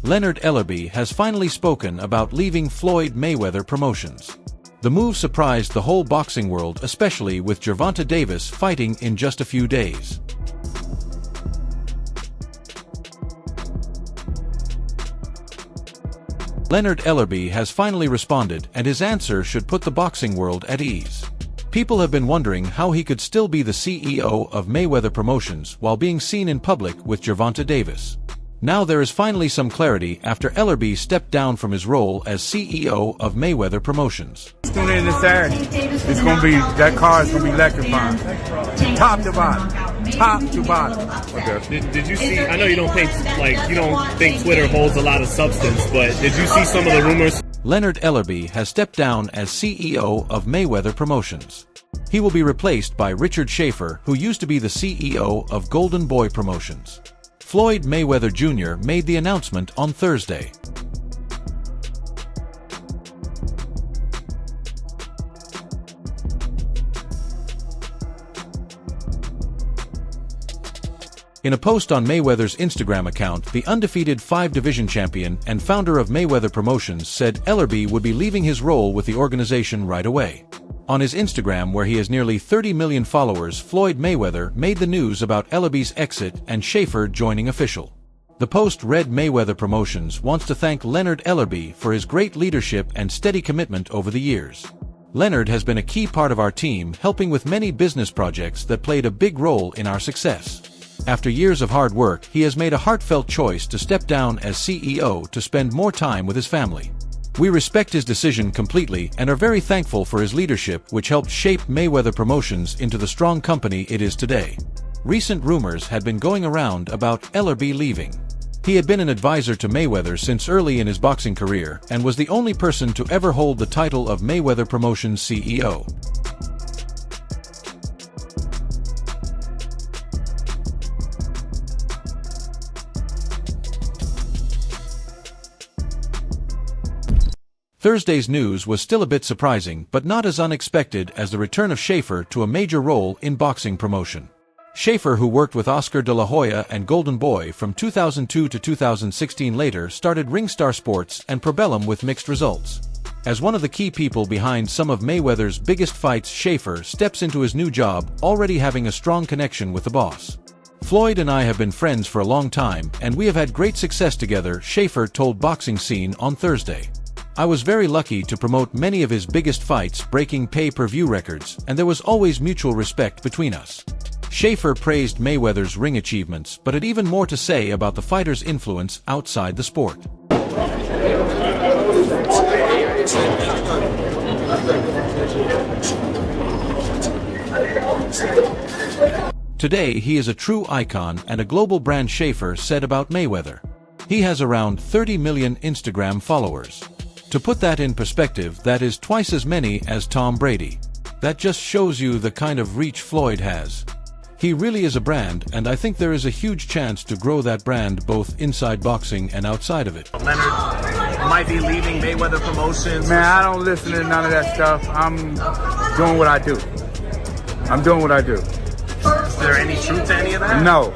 Leonard Ellerbe has finally spoken about leaving Floyd Mayweather Promotions. The move surprised the whole boxing world, especially with Gervonta Davis fighting in just a few days. Leonard Ellerbe has finally responded, and his answer should put the boxing world at ease. People have been wondering how he could still be the CEO of Mayweather Promotions while being seen in public with Gervonta Davis. Now there is finally some clarity after Ellerby stepped down from his role as CEO of Mayweather Promotions. Tune in this Saturday. It's going to be, that card is going to be electrifying. Top to bottom. Top to bottom. Okay. Did you see, I know you don't think Twitter holds a lot of substance, but did you see some of the rumors? Leonard Ellerbe has stepped down as CEO of Mayweather Promotions. He will be replaced by Richard Schaefer, who used to be the CEO of Golden Boy Promotions. Floyd Mayweather Jr. made the announcement on Thursday. In a post on Mayweather's Instagram account, the undefeated 5-division champion and founder of Mayweather Promotions said Ellerby would be leaving his role with the organization right away. On his Instagram, where he has nearly 30 million followers, Floyd Mayweather made the news about Ellerby's exit and Schaefer joining official. The post read, "Mayweather Promotions wants to thank Leonard Ellerbe for his great leadership and steady commitment over the years. Leonard has been a key part of our team, helping with many business projects that played a big role in our success. After years of hard work, he has made a heartfelt choice to step down as CEO to spend more time with his family. We respect his decision completely and are very thankful for his leadership, which helped shape Mayweather Promotions into the strong company it is today." Recent rumors had been going around about Ellerby leaving. He had been an advisor to Mayweather since early in his boxing career and was the only person to ever hold the title of Mayweather Promotions CEO. Thursday's news was still a bit surprising, but not as unexpected as the return of Schaefer to a major role in boxing promotion. Schaefer, who worked with Oscar de la Hoya and Golden Boy from 2002 to 2016, later started Ringstar Sports and Probellum with mixed results. As one of the key people behind some of Mayweather's biggest fights, Schaefer steps into his new job, already having a strong connection with the boss. "Floyd and I have been friends for a long time, and we have had great success together," Schaefer told Boxing Scene on Thursday. "I was very lucky to promote many of his biggest fights, breaking pay-per-view records, and there was always mutual respect between us." Schaefer praised Mayweather's ring achievements, but had even more to say about the fighter's influence outside the sport. "Today he is a true icon and a global brand," Schaefer said about Mayweather. "He has around 30 million Instagram followers. To put that in perspective, that is twice as many as Tom Brady. That just shows you the kind of reach Floyd has. He really is a brand, and I think there is a huge chance to grow that brand both inside boxing and outside of it." Leonard might be leaving Mayweather Promotions. Man, I don't listen to none of that stuff. I'm doing what I do. I'm doing what I do. Is there any truth to any of that? No.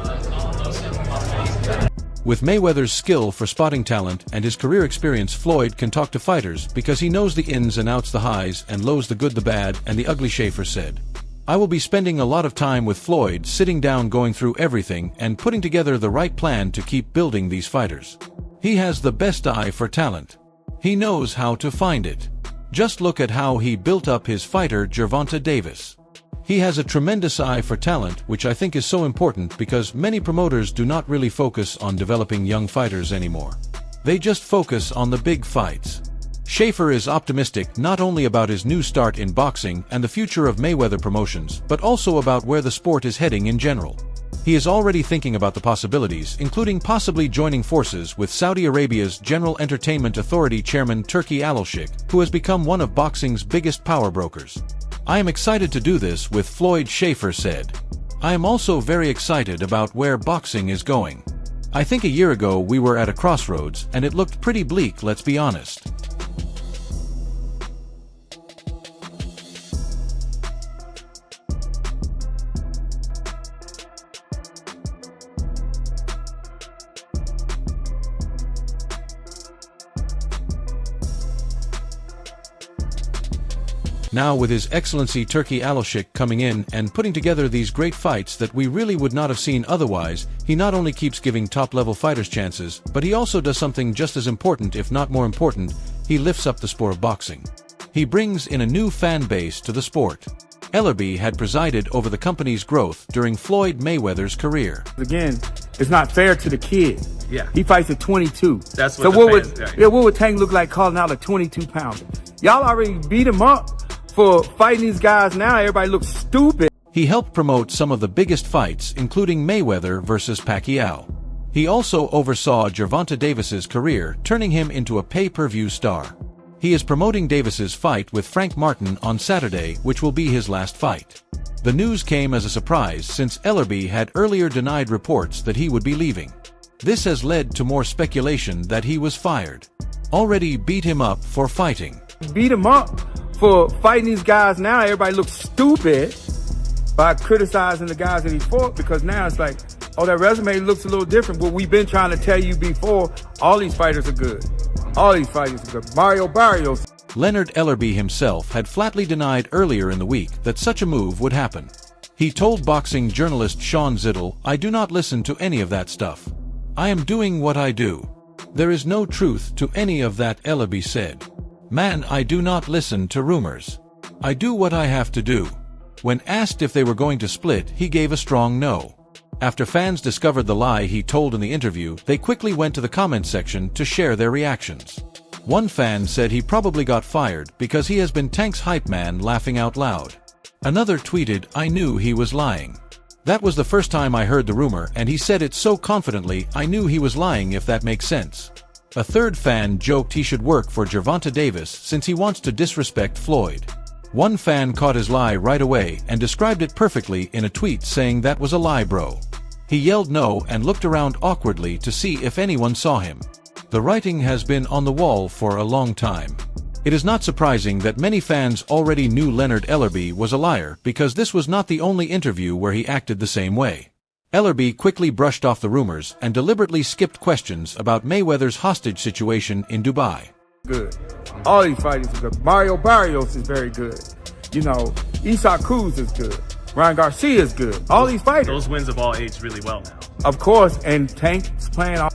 With Mayweather's skill for spotting talent and his career experience, Floyd can talk to fighters because he knows the ins and outs, the highs and lows, the good, the bad, and the ugly, Schaefer said. "I will be spending a lot of time with Floyd, sitting down, going through everything, and putting together the right plan to keep building these fighters. He has the best eye for talent. He knows how to find it. Just look at how he built up his fighter Gervonta Davis. He has a tremendous eye for talent, which I think is so important because many promoters do not really focus on developing young fighters anymore. They just focus on the big fights." Schaefer is optimistic not only about his new start in boxing and the future of Mayweather Promotions, but also about where the sport is heading in general. He is already thinking about the possibilities, including possibly joining forces with Saudi Arabia's General Entertainment Authority chairman Turki Al-Sheikh, who has become one of boxing's biggest power brokers. "I am excited to do this with Floyd," Schaefer said. "I am also very excited about where boxing is going. I think a year ago we were at a crossroads, and it looked pretty bleak, let's be honest. Now with His Excellency Turki Alashik coming in and putting together these great fights that we really would not have seen otherwise, he not only keeps giving top-level fighters chances, but he also does something just as important, if not more important. He lifts up the sport of boxing. He brings in a new fan base to the sport. Ellerby had presided over the company's growth during Floyd Mayweather's career. Again, it's not fair to the kid. Yeah. He fights at 22. That's what so the what fans, would, yeah. yeah, what would Tank look like calling out a 22-pounder? Y'all already beat him up for fighting these guys. Now everybody looks stupid. He helped promote some of the biggest fights, including Mayweather versus Pacquiao. He also oversaw Gervonta Davis's career, turning him into a pay-per-view star. He is promoting Davis's fight with Frank Martin on Saturday, which will be his last fight. The news came as a surprise since Ellerby had earlier denied reports that he would be leaving. This has led to more speculation that he was fired. Already beat him up for fighting. Beat him up for fighting these guys. Now everybody looks stupid by criticizing the guys that he fought, because now it's like, oh, that resume looks a little different. What we've been trying to tell you before, all these fighters are good. All these fighters are good. Mario Barrios. Leonard Ellerbe himself had flatly denied earlier in the week that such a move would happen. He told boxing journalist Sean Zittel, "I do not listen to any of that stuff. I am doing what I do. There is no truth to any of that," Ellerby said. "Man, I do not listen to rumors. I do what I have to do." When asked if they were going to split, he gave a strong no. After fans discovered the lie he told in the interview, they quickly went to the comment section to share their reactions. One fan said he probably got fired because he has been Tank's hype man, laughing out loud. Another tweeted, "I knew he was lying. That was the first time I heard the rumor, and he said it so confidently, I knew he was lying, if that makes sense." A third fan joked he should work for Gervonta Davis since he wants to disrespect Floyd. One fan caught his lie right away and described it perfectly in a tweet, saying, "That was a lie, bro." He yelled no and looked around awkwardly to see if anyone saw him. The writing has been on the wall for a long time. It is not surprising that many fans already knew Leonard Ellerbe was a liar, because this was not the only interview where he acted the same way. Ellerby quickly brushed off the rumors and deliberately skipped questions about Mayweather's hostage situation in Dubai. Good. All these fighters are good. Mario Barrios is very good. You know, Isaac Cruz is good. Ryan Garcia is good. All these fighters. Those wins have all aged really well now. Of course, and Tank's playing all.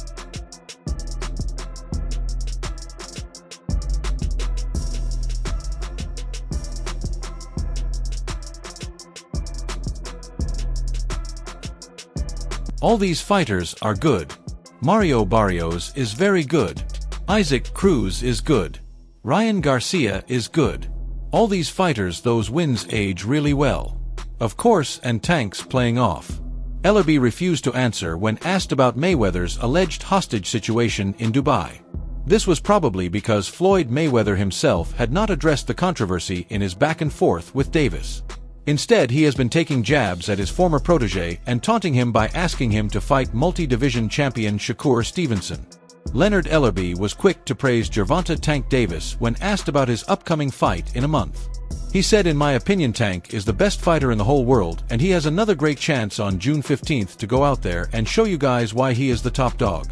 All these fighters are good. Mario Barrios is very good. Isaac Cruz is good. Ryan Garcia is good. All these fighters, those wins age really well. Of course, and Tank's playing off. Ellerby refused to answer when asked about Mayweather's alleged hostage situation in Dubai. This was probably because Floyd Mayweather himself had not addressed the controversy in his back and forth with Davis. Instead, he has been taking jabs at his former protege and taunting him by asking him to fight multi-division champion Shakur Stevenson. Leonard Ellerbe was quick to praise Gervonta "Tank" Davis when asked about his upcoming fight in a month. He said, "In my opinion, Tank is the best fighter in the whole world, and he has another great chance on June 15th to go out there and show you guys why he is the top dog."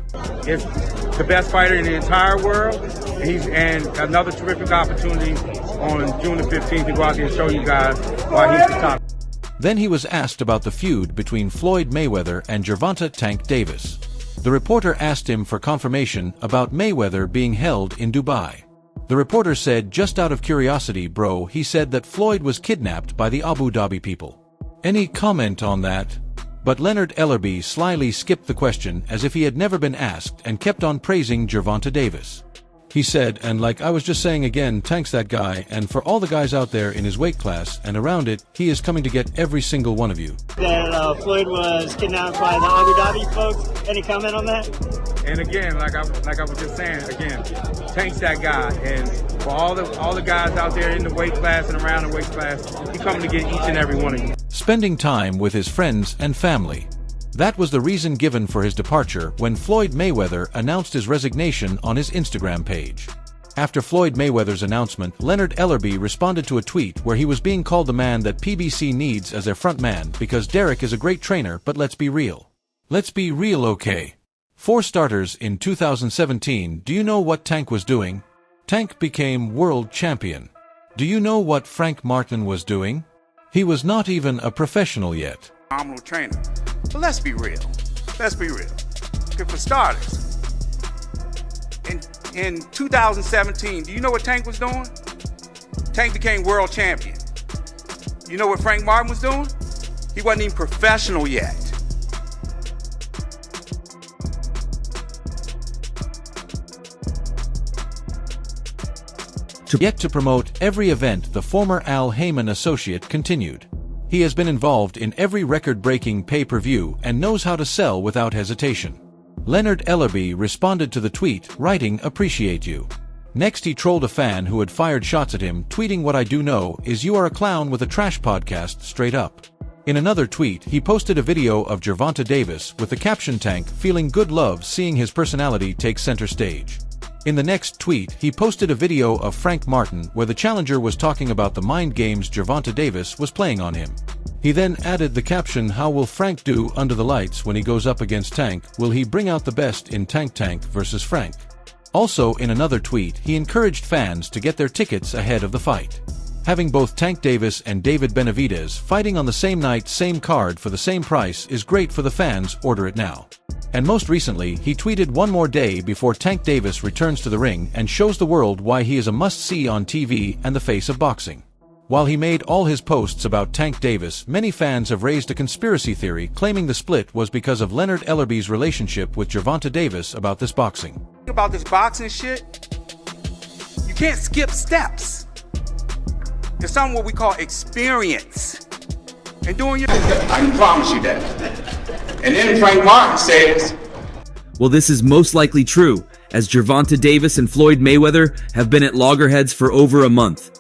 It's the best fighter in the entire world. And another terrific opportunity on June the 15th to go out there and show you guys why he's the top. Then he was asked about the feud between Floyd Mayweather and Gervonta "Tank" Davis. The reporter asked him for confirmation about Mayweather being held in Dubai. The reporter said, "Just out of curiosity, bro," he said that Floyd was kidnapped by the Abu Dhabi people. Any comment on that? But Leonard Ellerbe slyly skipped the question as if he had never been asked and kept on praising Gervonta Davis. He said, "And like I was just saying again, Tank's that guy, and for all the guys out there in his weight class and around it, he is coming to get every single one of you." That Floyd was kidnapped by the Abu Dhabi folks. Any comment on that? And again, like I was just saying, again, Tank's that guy, and for all the guys out there in the weight class and around the weight class, he's coming to get each and every one of you. Spending time with his friends and family. That was the reason given for his departure when Floyd Mayweather announced his resignation on his Instagram page. After Floyd Mayweather's announcement, Leonard Ellerbe responded to a tweet where he was being called the man that PBC needs as their front man because Derek is a great trainer, but let's be real. Let's be real, okay? For starters, in 2017, do you know what Tank was doing? Tank became world champion. Do you know what Frank Martin was doing? He was not even a professional yet. Phenomenal trainer. But let's be real. Let's be real. Okay, for starters, in 2017, do you know what Tank was doing? Tank became world champion. You know what Frank Martin was doing? He wasn't even professional yet. Yet to promote every event, the former Al Heyman associate continued. He has been involved in every record-breaking pay-per-view and knows how to sell without hesitation. Leonard Ellerbe responded to the tweet, writing, "Appreciate you." Next, he trolled a fan who had fired shots at him, tweeting, "What I do know is you are a clown with a trash podcast, straight up." In another tweet, he posted a video of Gervonta Davis with the caption, "Tank feeling good, love seeing his personality take center stage." In the next tweet, he posted a video of Frank Martin where the challenger was talking about the mind games Gervonta Davis was playing on him. He then added the caption, "How will Frank do under the lights when he goes up against Tank? Will he bring out the best in Tank versus Frank?" Also, in another tweet, he encouraged fans to get their tickets ahead of the fight. Having both Tank Davis and David Benavidez fighting on the same night, same card for the same price is great for the fans. Order it now. And most recently, he tweeted one more day before Tank Davis returns to the ring and shows the world why he is a must-see on TV and the face of boxing. While he made all his posts about Tank Davis, many fans have raised a conspiracy theory claiming the split was because of Leonard Ellerbe's relationship with Gervonta Davis about this boxing. About this boxing shit, you can't skip steps. There's something what we call experience. And doing your... I can promise you that. And then Frank Martin says... Well, this is most likely true, as Gervonta Davis and Floyd Mayweather have been at loggerheads for over a month.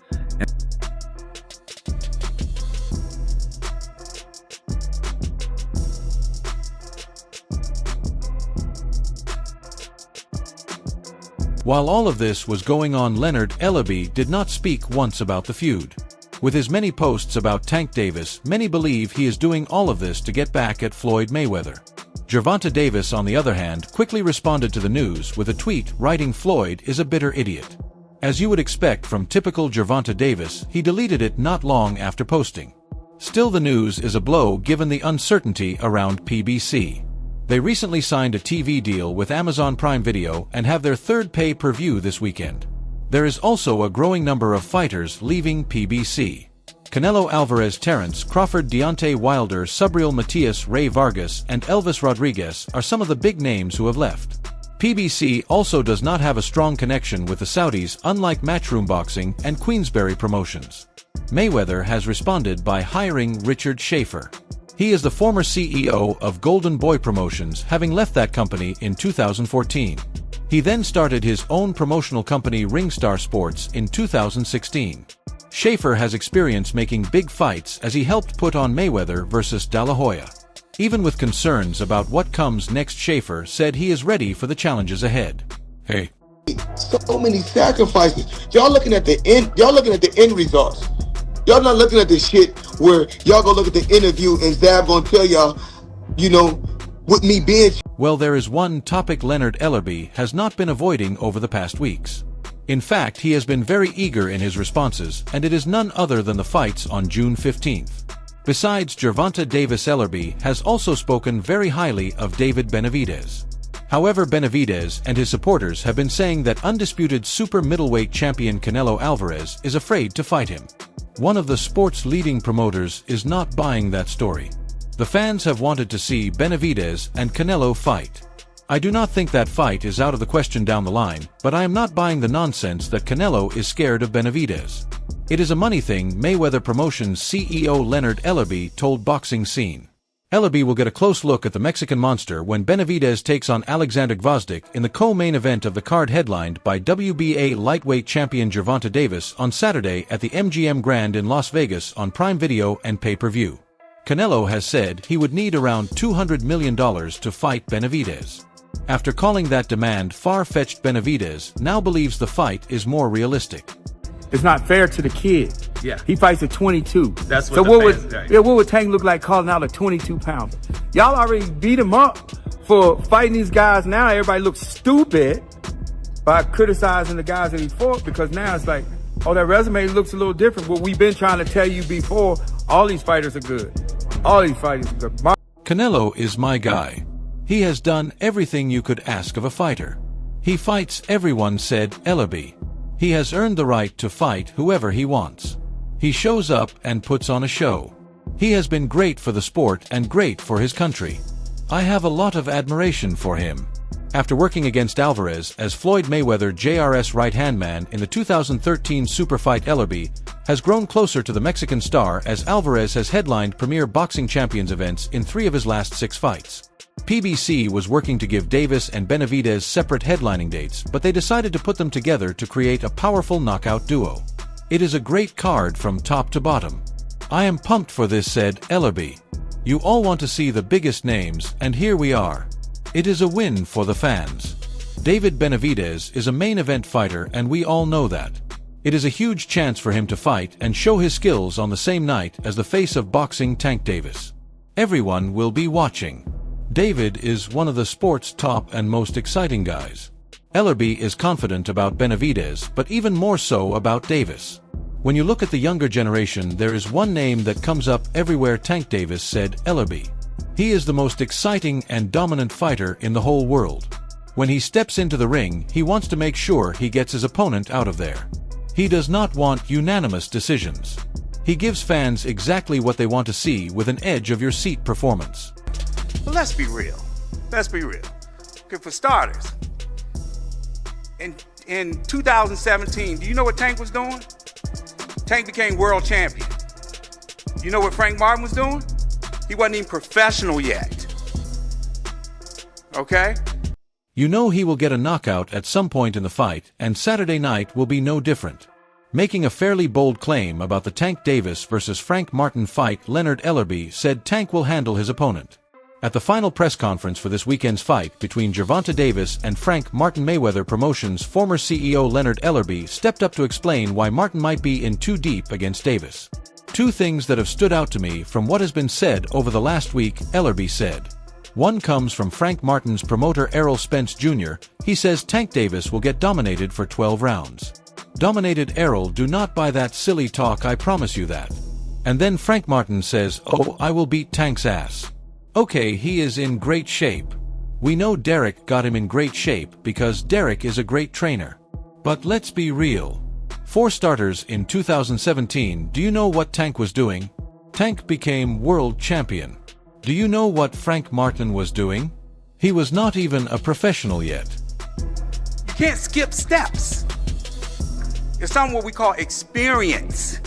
While all of this was going on, Leonard Ellerbe did not speak once about the feud. With his many posts about Tank Davis, many believe he is doing all of this to get back at Floyd Mayweather. Gervonta Davis, on the other hand, quickly responded to the news with a tweet, writing, "Floyd is a bitter idiot." As you would expect from typical Gervonta Davis, he deleted it not long after posting. Still, the news is a blow given the uncertainty around PBC. They recently signed a TV deal with Amazon Prime Video and have their third pay-per-view this weekend. There is also a growing number of fighters leaving PBC. Canelo Alvarez, Terence Crawford, Deontay Wilder, Subriel Matias, Ray Vargas, and Elvis Rodriguez are some of the big names who have left. PBC also does not have a strong connection with the Saudis, unlike Matchroom Boxing and Queensberry Promotions. Mayweather has responded by hiring Richard Schaefer. He is the former CEO of Golden Boy Promotions, having left that company in 2014. He then started his own promotional company Ringstar Sports in 2016. Schaefer has experience making big fights as he helped put on Mayweather versus De La Hoya. Even with concerns about what comes next, Schaefer said he is ready for the challenges ahead. Hey. So many sacrifices. Y'all looking at the end results. Y'all not looking at the shit where y'all go look at the interview and Zab gonna tell y'all, with me being... Well, there is one topic Leonard Ellerbe has not been avoiding over the past weeks. In fact, he has been very eager in his responses, and it is none other than the fights on June 15th. Besides, Gervonta Davis, Ellerbe has also spoken very highly of David Benavidez. However, Benavidez and his supporters have been saying that undisputed super middleweight champion Canelo Alvarez is afraid to fight him. One of the sport's leading promoters is not buying that story. The fans have wanted to see Benavidez and Canelo fight. I do not think that fight is out of the question down the line, but I am not buying the nonsense that Canelo is scared of Benavidez. It is a money thing, Mayweather Promotions CEO Leonard Ellerbe told Boxing Scene. Ellerby will get a close look at the Mexican monster when Benavidez takes on Alexander Gvozdyk in the co-main event of the card headlined by WBA lightweight champion Gervonta Davis on Saturday at the MGM Grand in Las Vegas on Prime Video and pay-per-view. Canelo has said he would need around $200 million to fight Benavidez. After calling that demand far-fetched, Benavidez now believes the fight is more realistic. It's not fair to the kid. Yeah. He fights at 22. That's what so the what fans would say. what would Tank look like calling out a 22-pounder? Y'all already beat him up for fighting these guys. Now everybody looks stupid by criticizing the guys that he fought, because now it's like, oh, that resume looks a little different. What we've been trying to tell you before, all these fighters are good. All these fighters are good. Canelo is my guy. He has done everything you could ask of a fighter. He fights everyone, said Ellerby. He has earned the right to fight whoever he wants. He shows up and puts on a show. He has been great for the sport and great for his country. I have a lot of admiration for him. After working against Alvarez as Floyd Mayweather JR's right-hand man in the 2013 super fight, Ellerby has grown closer to the Mexican star as Alvarez has headlined premier boxing champions events in 3 of his last 6 fights. PBC was working to give Davis and Benavidez separate headlining dates, but they decided to put them together to create a powerful knockout duo. It is a great card from top to bottom. I am pumped for this, said Ellerby. You all want to see the biggest names, and here we are. It is a win for the fans. David Benavidez is a main event fighter, and we all know that. It is a huge chance for him to fight and show his skills on the same night as the face of boxing, Tank Davis. Everyone will be watching. David is one of the sport's top and most exciting guys. Ellerby is confident about Benavidez, but even more so about Davis. When you look at the younger generation, there is one name that comes up everywhere, Tank Davis, said Ellerby. He is the most exciting and dominant fighter in the whole world. When he steps into the ring, he wants to make sure he gets his opponent out of there. He does not want unanimous decisions. He gives fans exactly what they want to see with an edge-of-your-seat performance. But let's be real. Let's be real. Okay, for starters, in 2017, do you know what Tank was doing? Tank became world champion. You know what Frank Martin was doing? He wasn't even professional yet. Okay? You know he will get a knockout at some point in the fight, and Saturday night will be no different. Making a fairly bold claim about the Tank Davis versus Frank Martin fight, Leonard Ellerbe said Tank will handle his opponent. At the final press conference for this weekend's fight between Gervonta Davis and Frank Martin, Mayweather Promotions former CEO Leonard Ellerbe stepped up to explain why Martin might be in too deep against Davis. 2 things that have stood out to me from what has been said over the last week, Ellerbe said. One comes from Frank Martin's promoter Errol Spence Jr. He says Tank Davis will get dominated for 12 rounds. Dominated? Errol, do not buy that silly talk, I promise you that. And then Frank Martin says, oh, I will beat Tank's ass. Okay, he is in great shape. We know Derek got him in great shape because Derek is a great trainer. But let's be real. For starters, in 2017, do you know what Tank was doing? Tank became world champion. Do you know what Frank Martin was doing? He was not even a professional yet. You can't skip steps. It's something what we call experience.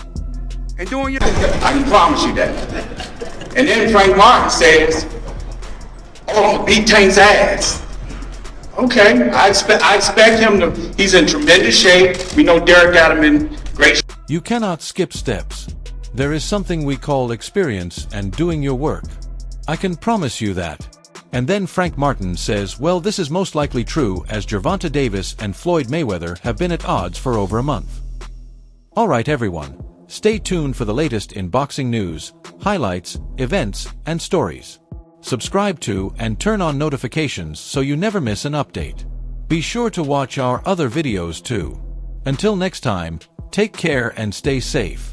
And doing your... I can promise you that. And then Frank Martin says, oh, I'm gonna beat Tank's ass. Okay, I expect him to, he's in tremendous shape. We know Derek got him in great shape. You cannot skip steps. There is something we call experience and doing your work. I can promise you that. And then Frank Martin says, well, this is most likely true as Gervonta Davis and Floyd Mayweather have been at odds for over a month. Alright everyone, stay tuned for the latest in boxing news, highlights, events, and stories. Subscribe to and turn on notifications so you never miss an update. Be sure to watch our other videos too. Until next time, take care and stay safe.